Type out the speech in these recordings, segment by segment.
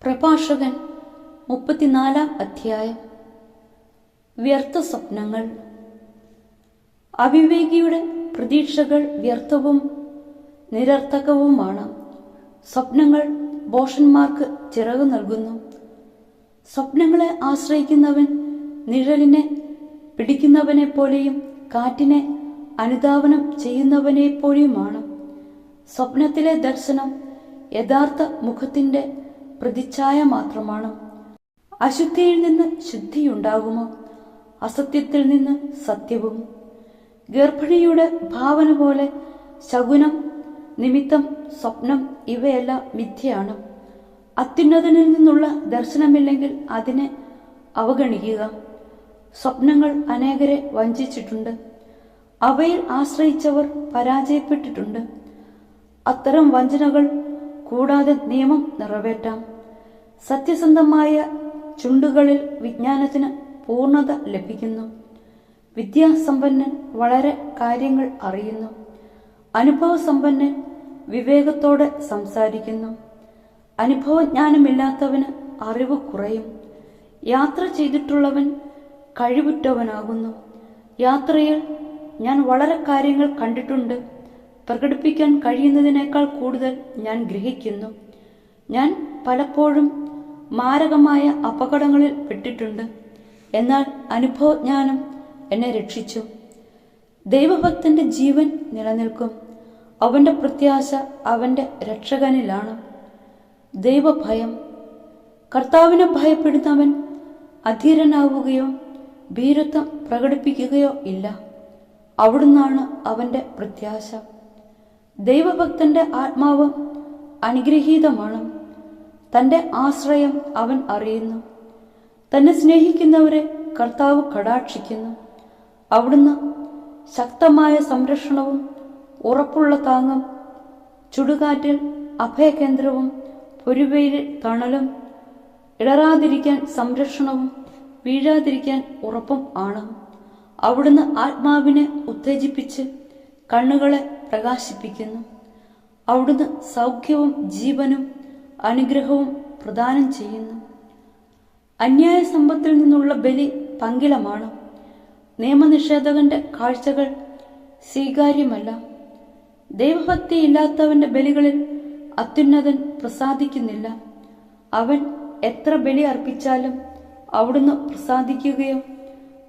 പ്രഭാഷകൻ 34 അധ്യായം. വ്യർത്ഥ സ്വപ്നങ്ങൾ. അവിവേകിയുടെ പ്രതീക്ഷകൾ വ്യർത്ഥവും നിരർത്ഥകവുമാണ്. സ്വപ്നങ്ങൾ ഭോഷന്മാർക്ക് ചിറകു നൽകുന്നു. സ്വപ്നങ്ങളെ ആശ്രയിക്കുന്നവൻ നിഴലിനെ പിടിക്കുന്നവനെപ്പോലെയും കാറ്റിനെ അനുധാവനം ചെയ്യുന്നവനെപ്പോലെയുമാണ്. സ്വപ്നത്തിലെ ദർശനം യഥാർത്ഥ മുഖത്തിന്റെ പ്രതിച്ഛായ മാത്രമാണ്. അശുദ്ധിയിൽ നിന്ന് ശുദ്ധിയുണ്ടാകുമോ? അസത്യത്തിൽ നിന്ന് സത്യവും. ഗർഭിണിയുടെ ഭാവന പോലെ ശകുനം, നിമിത്തം, സ്വപ്നം ഇവയെല്ലാം മിഥ്യയാണ്. അത്യുന്നതനിൽ നിന്നുള്ള ദർശനമില്ലെങ്കിൽ അതിനെ അവഗണിക്കുക. സ്വപ്നങ്ങൾ അനേകരെ വഞ്ചിച്ചിട്ടുണ്ട്. അവയിൽ ആശ്രയിച്ചവർ പരാജയപ്പെട്ടിട്ടുണ്ട്. അത്തരം വഞ്ചനകൾ കൂടാതെ നിയമം നിറവേറ്റാം. സത്യസന്ധമായ ചുണ്ടുകളിൽ വിജ്ഞാനത്തിന് പൂർണ്ണത ലഭിക്കുന്നു. വിദ്യാസമ്പന്നൻ വളരെ കാര്യങ്ങൾ അറിയുന്നു. അനുഭവസമ്പന്നൻ വിവേകത്തോടെ സംസാരിക്കുന്നു. അനുഭവജ്ഞാനമില്ലാത്തവന് അറിവ് കുറയും. യാത്ര ചെയ്തിട്ടുള്ളവൻ കഴിവുറ്റവനാകുന്നു. യാത്രയിൽ ഞാൻ വളരെ കാര്യങ്ങൾ കണ്ടിട്ടുണ്ട്. പ്രകടിപ്പിക്കാൻ കഴിയുന്നതിനേക്കാൾ കൂടുതൽ ഞാൻ ഗ്രഹിക്കുന്നു. ഞാൻ പലപ്പോഴും മാരകമായ അപകടങ്ങളിൽ പെട്ടിട്ടുണ്ട്. എന്നാൽ അനുഭവജ്ഞാനം എന്നെ രക്ഷിച്ചു. ദൈവഭക്തന്റെ ജീവൻ നിലനിൽക്കും. അവന്റെ പ്രത്യാശ അവന്റെ രക്ഷകനിലാണ്. ദൈവഭയം. കർത്താവിനെ ഭയപ്പെടുന്നവൻ അധീരനാവുകയോ ഭീരുത്വം പ്രകടിപ്പിക്കുകയോ ഇല്ല. അവിടുന്നാണ് അവന്റെ പ്രത്യാശ. ദൈവഭക്തന്റെ ആത്മാവ് അനുഗ്രഹീതമാണ്. തന്റെ ആശ്രയം അവൻ അറിയുന്നു. തന്നെ സ്നേഹിക്കുന്നവരെ കർത്താവ് കടാക്ഷിക്കുന്നു. അവിടുന്ന് ശക്തമായ സംരക്ഷണവും ഉറപ്പുള്ള താങ്ങും, ചുടുകാറ്റിൽ അഭയകേന്ദ്രവും, പൊരുവെയിലിൽ തണലും, ഇടറാതിരിക്കാൻ സംരക്ഷണവും, വീഴാതിരിക്കാൻ ഉറപ്പും ആണ്. അവിടുന്ന് ആത്മാവിനെ ഉത്തേജിപ്പിച്ച് കണ്ണുകളെ പ്രകാശിപ്പിക്കുന്നു. അവിടുന്ന് സൗഖ്യവും ജീവനും അനുഗ്രഹവും പ്രദാനം ചെയ്യുന്നു. അന്യായ സമ്പത്തിൽ നിന്നുള്ള ബലി പങ്കിലമാണ്. നിയമനിഷേധകന്റെ കാഴ്ചകൾ സ്വീകാര്യമല്ല. ദൈവഭക്തിയില്ലാത്തവന്റെ ബലികളിൽ അത്യുന്നതൻ പ്രസാദിക്കുന്നില്ല. അവൻ എത്ര ബലി അർപ്പിച്ചാലും അവിടുന്ന് പ്രസാദിക്കുകയോ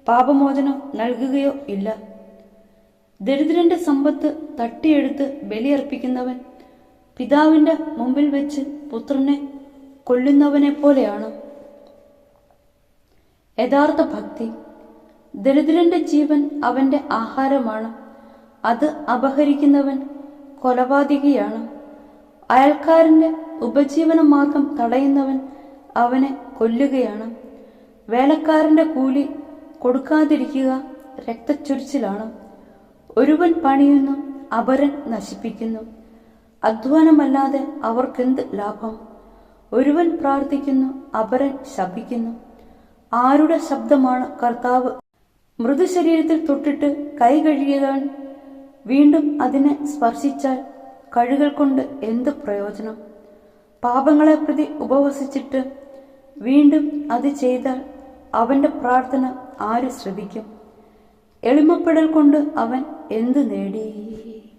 പാപമോചനം നൽകുകയോ ഇല്ല. ദരിദ്രന്റെ സമ്പത്ത് തട്ടിയെടുത്ത് ബലിയർപ്പിക്കുന്നവൻ പിതാവിന്റെ മുമ്പിൽ വെച്ച് പുത്രനെ കൊല്ലുന്നവനെ പോലെയാണ്. യഥാർത്ഥ ഭക്തി. ദരിദ്രന്റെ ജീവൻ അവന്റെ ആഹാരമാണ്. അത് അപഹരിക്കുന്നവൻ കൊലപാതകിയാണ്. അയൽക്കാരന്റെ ഉപജീവന മാർഗം തടയുന്നവൻ അവനെ കൊല്ലുകയാണ്. വേലക്കാരന്റെ കൂലി കൊടുക്കാതിരിക്കുക രക്തച്ചൊരിച്ചിലാണ്. ഒരുവൻ പണിയുന്നു, അപരൻ നശിപ്പിക്കുന്നു. അധ്വാനമല്ലാതെ അവർക്കെന്ത് ലാഭം? ഒരുവൻ പ്രാർത്ഥിക്കുന്നു, അപരൻ ശപിക്കുന്നു. ആരുടെ ശബ്ദമാണ് കർത്താവ് മൃദുശരീരത്തിൽ തൊട്ടിട്ട് കൈ കഴുകിയവൻ വീണ്ടും അതിനെ സ്പർശിച്ചാൽ കഴുകൽ കൊണ്ട് എന്ത് പ്രയോജനം? പാപങ്ങളെ പ്രതി ഉപവസിച്ചിട്ട് വീണ്ടും അത് ചെയ്താൽ അവന്റെ പ്രാർത്ഥന ആര് ശ്രവിക്കും? എളിമപ്പെടൽ കൊണ്ട് അവൻ എന്ത് നേടി?